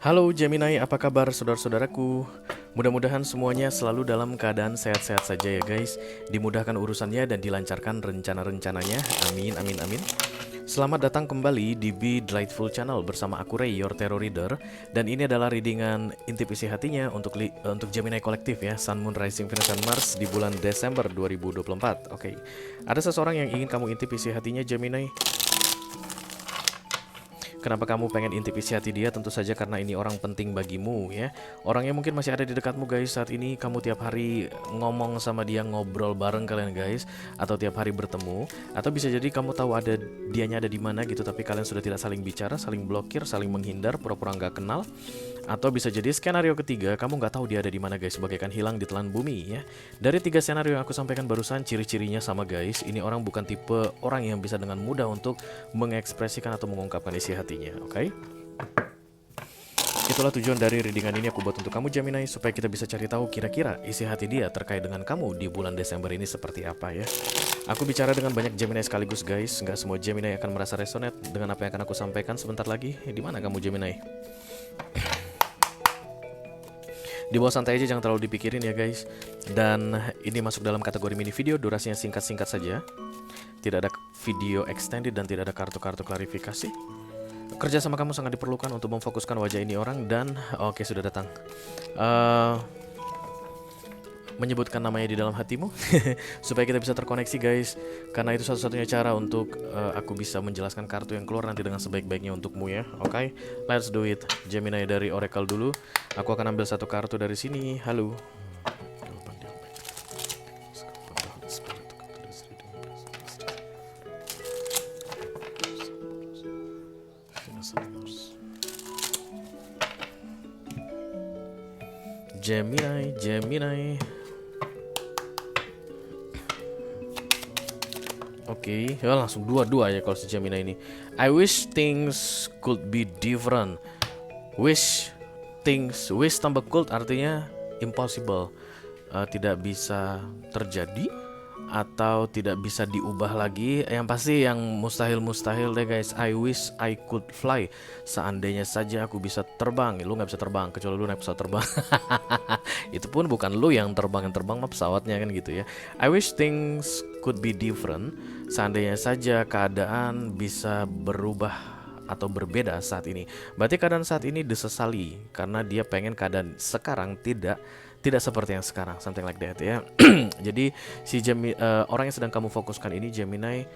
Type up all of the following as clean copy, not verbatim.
Halo Gemini, apa kabar saudara-saudaraku? Mudah-mudahan semuanya selalu dalam keadaan sehat-sehat saja ya guys. Dimudahkan urusannya dan dilancarkan rencana-rencananya. Amin, amin, amin. Selamat datang kembali di Be Delightful Channel bersama aku Ray, your tarot reader. Dan ini adalah readingan intip isi hatinya untuk Gemini kolektif ya, Sun, Moon, Rising, Venus, dan Mars di bulan Desember 2024. Oke, ada seseorang yang ingin kamu intip isi hatinya Gemini. Kenapa kamu pengen intip isi hati dia? Tentu saja karena ini orang penting bagimu ya. Orangnya mungkin masih ada di dekatmu guys saat ini. Kamu tiap hari ngomong sama dia, ngobrol bareng kalian guys, atau tiap hari bertemu. Atau bisa jadi kamu tahu dianya ada di mana gitu, tapi kalian sudah tidak saling bicara, saling blokir, saling menghindar, pura-pura nggak kenal. Atau bisa jadi skenario ketiga, kamu nggak tahu dia ada di mana guys, bagaikan hilang di telan bumi ya. Dari tiga skenario yang aku sampaikan barusan, ciri-cirinya sama guys. Ini orang bukan tipe orang yang bisa dengan mudah untuk mengekspresikan atau mengungkapkan isi hatinya, oke? Itulah tujuan dari readingan ini aku buat untuk kamu Gemini, supaya kita bisa cari tahu kira-kira isi hati dia terkait dengan kamu di bulan Desember ini seperti apa ya. Aku bicara dengan banyak Gemini sekaligus guys, nggak semua Gemini akan merasa resonate dengan apa yang akan aku sampaikan sebentar lagi. Di mana kamu Gemini? Di bawah santai aja, jangan terlalu dipikirin ya guys. Dan ini masuk dalam kategori mini video, durasinya singkat-singkat saja. Tidak ada video extended dan tidak ada kartu-kartu klarifikasi. Kerja sama kamu sangat diperlukan untuk memfokuskan wajah ini orang. Dan oke, sudah datang. Menyebutkan namanya di dalam hatimu supaya kita bisa terkoneksi guys, karena itu satu-satunya cara untuk aku bisa menjelaskan kartu yang keluar nanti dengan sebaik-baiknya untukmu ya. Oke, let's do it. Gemini dari Oracle dulu. Aku akan ambil satu kartu dari sini. Halo. Gemini. Oke, ya langsung dua-dua ya kalau si Gemini ini. I wish things could be different. Wish tambah could artinya impossible, tidak bisa terjadi atau tidak bisa diubah lagi. Yang pasti yang mustahil deh guys. I wish I could fly. Seandainya saja aku bisa terbang. Lu nggak bisa terbang kecuali lu naik pesawat terbang. Itu pun bukan lu yang terbang mah pesawatnya kan gitu ya. I wish things could be different. Seandainya saja keadaan bisa berubah atau berbeda saat ini. Berarti keadaan saat ini disesali karena dia pengen keadaan sekarang tidak seperti yang sekarang, something like that ya. Jadi si orang yang sedang kamu fokuskan ini Gemini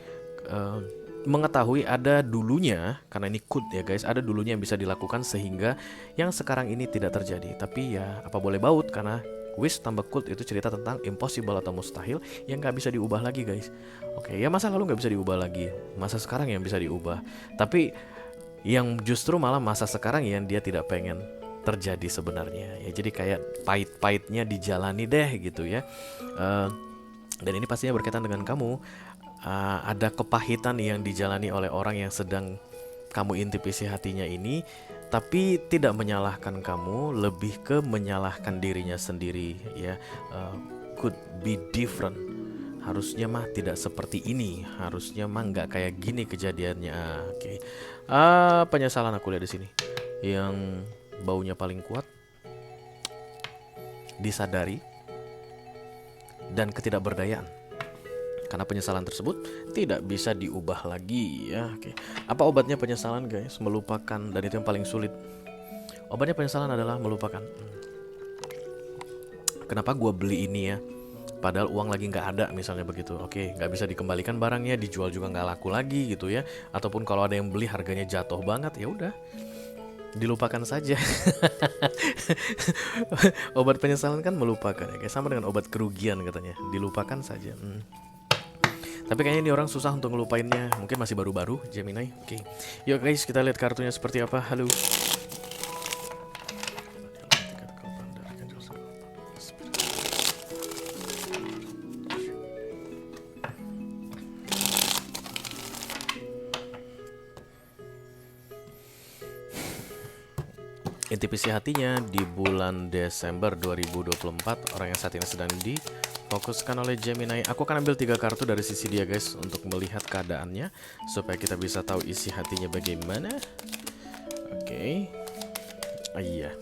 mengetahui ada dulunya, karena ini could ya guys, ada dulunya yang bisa dilakukan sehingga yang sekarang ini tidak terjadi. Tapi ya apa boleh baut, karena wish tambah could itu cerita tentang impossible atau mustahil yang nggak bisa diubah lagi guys. Oke, ya masa lalu nggak bisa diubah lagi, masa sekarang yang bisa diubah. Tapi yang justru malah masa sekarang yang dia tidak pengen terjadi sebenarnya ya. Jadi kayak pahit-pahitnya dijalani deh gitu ya. Dan ini pastinya berkaitan dengan kamu. Ada kepahitan yang dijalani oleh orang yang sedang kamu intip isi hatinya ini, tapi tidak menyalahkan kamu, lebih ke menyalahkan dirinya sendiri ya. Could be different. Harusnya mah tidak seperti ini, harusnya mah nggak kayak gini kejadiannya. Oke. Penyesalan aku lihat di sini. Yang baunya paling kuat, disadari, dan ketidakberdayaan. Karena penyesalan tersebut tidak bisa diubah lagi ya. Oke. Apa obatnya penyesalan guys? Melupakan, dan itu yang paling sulit. Obatnya penyesalan adalah melupakan. Kenapa gue beli ini ya? Padahal uang lagi nggak ada misalnya begitu. Oke, nggak bisa dikembalikan barangnya, dijual juga nggak laku lagi gitu ya. Ataupun kalau ada yang beli harganya jatuh banget, ya udah dilupakan saja. Obat penyesalan kan melupakan ya, kayak sama dengan obat kerugian katanya, dilupakan saja. Tapi kayaknya ini orang susah untuk ngelupainnya, mungkin masih baru-baru Gemini. Oke. Yuk guys, kita lihat kartunya seperti apa. Halo. Intip isi hatinya di bulan Desember 2024, orang yang saat ini sedang difokuskan oleh Gemini. Aku akan ambil 3 kartu dari sisi dia guys, untuk melihat keadaannya supaya kita bisa tahu isi hatinya bagaimana. Oke. Iya.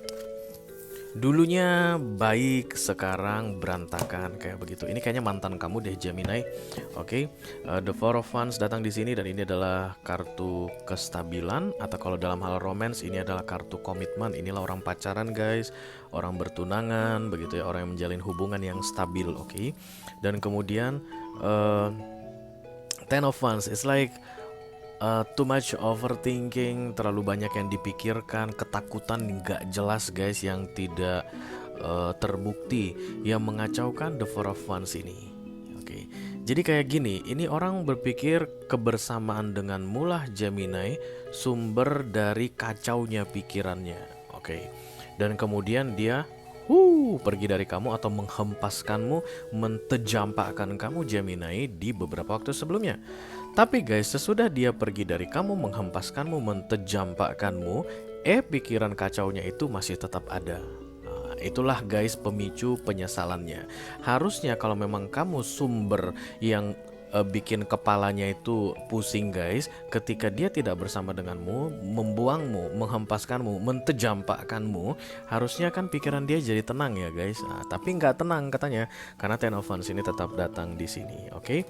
Dulunya baik, sekarang berantakan kayak begitu. Ini kayaknya mantan kamu deh Gemini. Oke. The Four of Wands datang di sini dan ini adalah kartu kestabilan atau kalau dalam hal romance ini adalah kartu komitmen. Inilah orang pacaran guys, orang bertunangan begitu ya, orang yang menjalin hubungan yang stabil, oke. Dan kemudian Ten of Wands, it's like too much overthinking, terlalu banyak yang dipikirkan, ketakutan nggak jelas guys yang tidak terbukti yang mengacaukan The Four of Wands ini. Oke, jadi kayak gini, ini orang berpikir kebersamaan dengan mulah Gemini sumber dari kacaunya pikirannya. Oke, dan kemudian dia pergi dari kamu atau menghempaskanmu, mentejampakkan kamu Gemini di beberapa waktu sebelumnya. Tapi guys, sesudah dia pergi dari kamu, menghempaskanmu, mentejampakkanmu, pikiran kacaunya itu masih tetap ada. Nah, itulah guys pemicu penyesalannya. Harusnya kalau memang kamu sumber yang bikin kepalanya itu pusing guys, ketika dia tidak bersama denganmu, membuangmu, menghempaskanmu, mentejampakkanmu, harusnya kan pikiran dia jadi tenang ya guys. Nah, tapi nggak tenang katanya karena Ten of Wands ini tetap datang di sini, oke?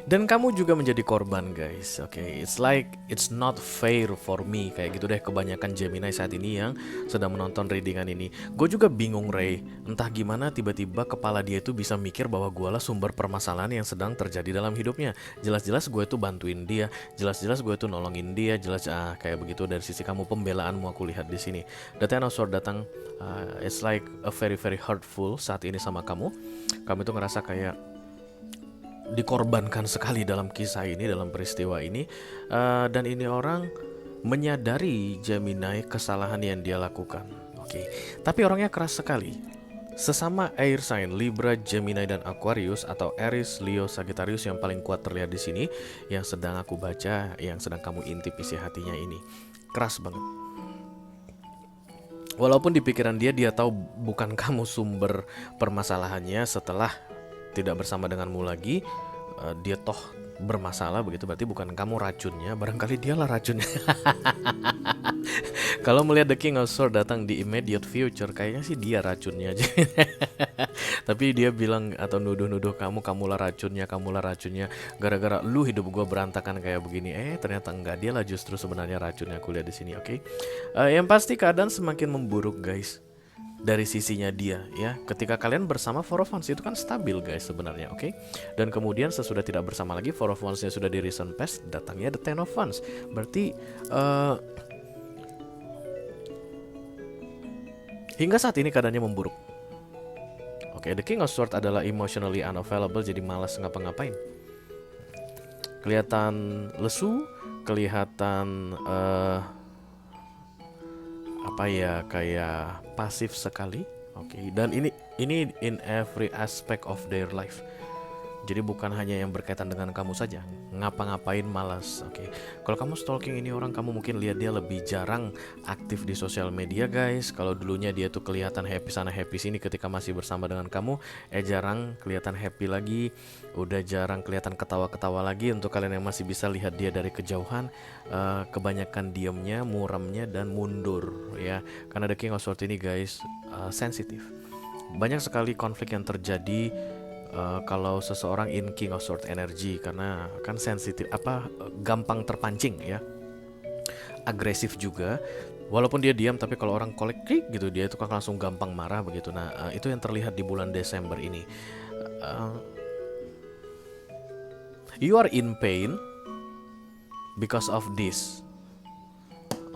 Dan kamu juga menjadi korban guys, oke? It's like it's not fair for me, kayak gitu deh kebanyakan Gemini saat ini yang sedang menonton readingan ini. Gue juga bingung Ray, entah gimana tiba-tiba kepala dia itu bisa mikir bahwa gue lah sumber permasalahan yang sedang terjadi dalam hidupnya. Jelas-jelas gue itu bantuin dia, jelas-jelas gue itu nolongin dia, jelas kayak begitu. Dari sisi kamu, pembelaanmu aku lihat di sini. The Ten of Swords datang, it's like a very very hurtful saat ini sama kamu. Kamu itu ngerasa kayak dikorbankan sekali dalam kisah ini, dalam peristiwa ini. Dan ini orang menyadari Gemini kesalahan yang dia lakukan, oke. Tapi orangnya keras sekali. Sesama air sign Libra, Gemini dan Aquarius atau Aries, Leo, Sagittarius yang paling kuat terlihat di sini, yang sedang aku baca, yang sedang kamu intip isi hatinya ini. Keras banget. Walaupun di pikiran dia tahu bukan kamu sumber permasalahannya, setelah tidak bersama denganmu lagi, dia toh bermasalah begitu, berarti bukan kamu racunnya, barangkali dialah racunnya. Kalau melihat The King of Swords datang di immediate future, kayaknya sih dia racunnya aja. Tapi dia bilang atau nuduh-nuduh kamulah racunnya, gara-gara lu hidup gua berantakan kayak begini. Ternyata enggak, dia lah justru sebenarnya racunnya, aku lihat di sini, oke. Yang pasti keadaan semakin memburuk guys dari sisinya dia ya. Ketika kalian bersama, Four of Wands itu kan stabil guys sebenarnya, oke. Dan kemudian sesudah tidak bersama lagi, Four of Wands-nya sudah di recent past, datangnya The Ten of Wands. Berarti hingga saat ini keadaannya memburuk. Oke, The King of Swords adalah emotionally unavailable, jadi malas ngapa-ngapain. Kelihatan lesu, kelihatan kayak pasif sekali, oke. Dan ini in every aspect of their life. Jadi bukan hanya yang berkaitan dengan kamu saja, ngapa-ngapain malas, oke. Kalau kamu stalking ini orang, kamu mungkin lihat dia lebih jarang aktif di sosial media guys. Kalau dulunya dia tuh kelihatan happy sana happy sini ketika masih bersama dengan kamu, jarang kelihatan happy lagi, udah jarang kelihatan ketawa-ketawa lagi. Untuk kalian yang masih bisa lihat dia dari kejauhan, kebanyakan diamnya, muramnya dan mundur ya. Karena The King of Swords ini guys sensitif. Banyak sekali konflik yang terjadi kalau seseorang in King of Swords energy, karena kan sensitif, gampang terpancing ya, agresif juga. Walaupun dia diam, tapi kalau orang kolektif gitu, dia itu kan langsung gampang marah begitu. Nah, itu yang terlihat di bulan Desember ini. You are in pain because of this.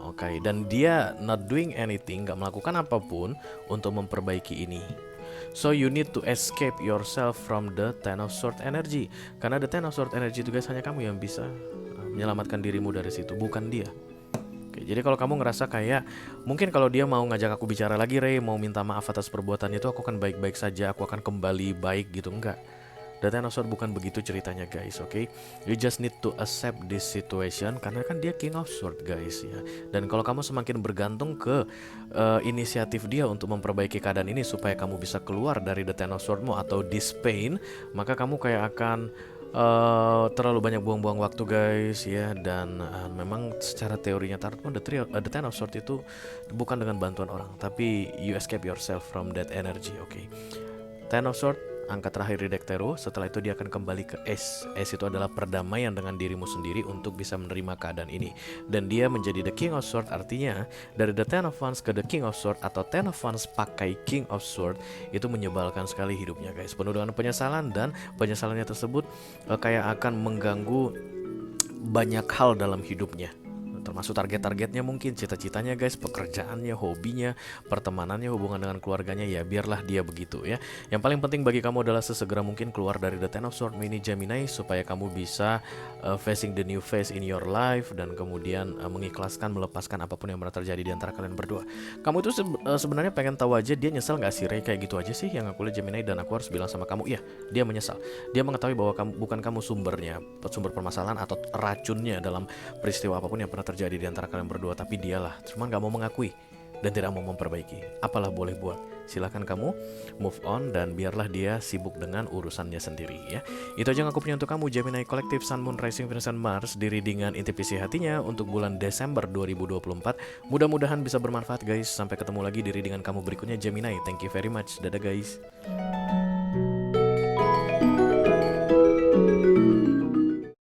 Oke, dan dia not doing anything, gak melakukan apapun untuk memperbaiki ini. So you need to escape yourself from the Ten of Swords energy. Karena the Ten of Swords energy itu guys, hanya kamu yang bisa menyelamatkan dirimu dari situ, bukan dia. Oke, jadi kalau kamu ngerasa kayak mungkin kalau dia mau ngajak aku bicara lagi, Ray, mau minta maaf atas perbuatan itu, aku akan baik-baik saja, aku akan kembali baik gitu, enggak. The Ten of Swords bukan begitu ceritanya guys, oke. You just need to accept this situation, karena kan dia King of Swords guys ya. Dan kalau kamu semakin bergantung ke inisiatif dia untuk memperbaiki keadaan ini supaya kamu bisa keluar dari The Ten of Swords-mu atau this pain, maka kamu kayak akan terlalu banyak buang-buang waktu guys ya. Dan memang secara teorinya tarot pun the Ten of Swords itu bukan dengan bantuan orang, tapi you escape yourself from that energy. Oke. Ten of Swords, angka terakhir di deck tarot. Setelah itu dia akan kembali ke Ace. Ace itu adalah perdamaian dengan dirimu sendiri untuk bisa menerima keadaan ini. Dan dia menjadi the King of Swords, artinya dari the Ten of Wands ke the King of Swords atau Ten of Wands pakai King of Swords, itu menyebalkan sekali hidupnya guys. Penuh dengan penyesalan, dan penyesalannya tersebut kayak akan mengganggu banyak hal dalam hidupnya, termasuk target-targetnya, mungkin cita-citanya guys, pekerjaannya, hobinya, pertemanannya, hubungan dengan keluarganya. Ya biarlah dia begitu ya. Yang paling penting bagi kamu adalah sesegera mungkin keluar dari the Ten of Swords mini Gemini, supaya kamu bisa facing the new phase in your life, dan kemudian mengikhlaskan, melepaskan apapun yang pernah terjadi di antara kalian berdua. Kamu itu sebenarnya pengen tahu aja dia nyesel gak sih Ray, kayak gitu aja sih yang aku lihat Gemini. Dan aku harus bilang sama kamu, iya, dia menyesal. Dia mengetahui bahwa bukan kamu sumber permasalahan atau racunnya dalam peristiwa apapun yang pernah terjadi di antara kalian berdua, tapi dialah cuman gak mau mengakui dan tidak mau memperbaiki. Apalah boleh buat, silahkan kamu move on dan biarlah dia sibuk dengan urusannya sendiri ya. Itu aja yang aku punya untuk kamu Gemini Kolektif Sun, Moon, Rising, Venus, dan Mars di readingan intuisi hatinya untuk bulan Desember 2024. Mudah-mudahan bisa bermanfaat guys. Sampai ketemu lagi di readingan kamu berikutnya Gemini. Thank you very much. Dadah guys.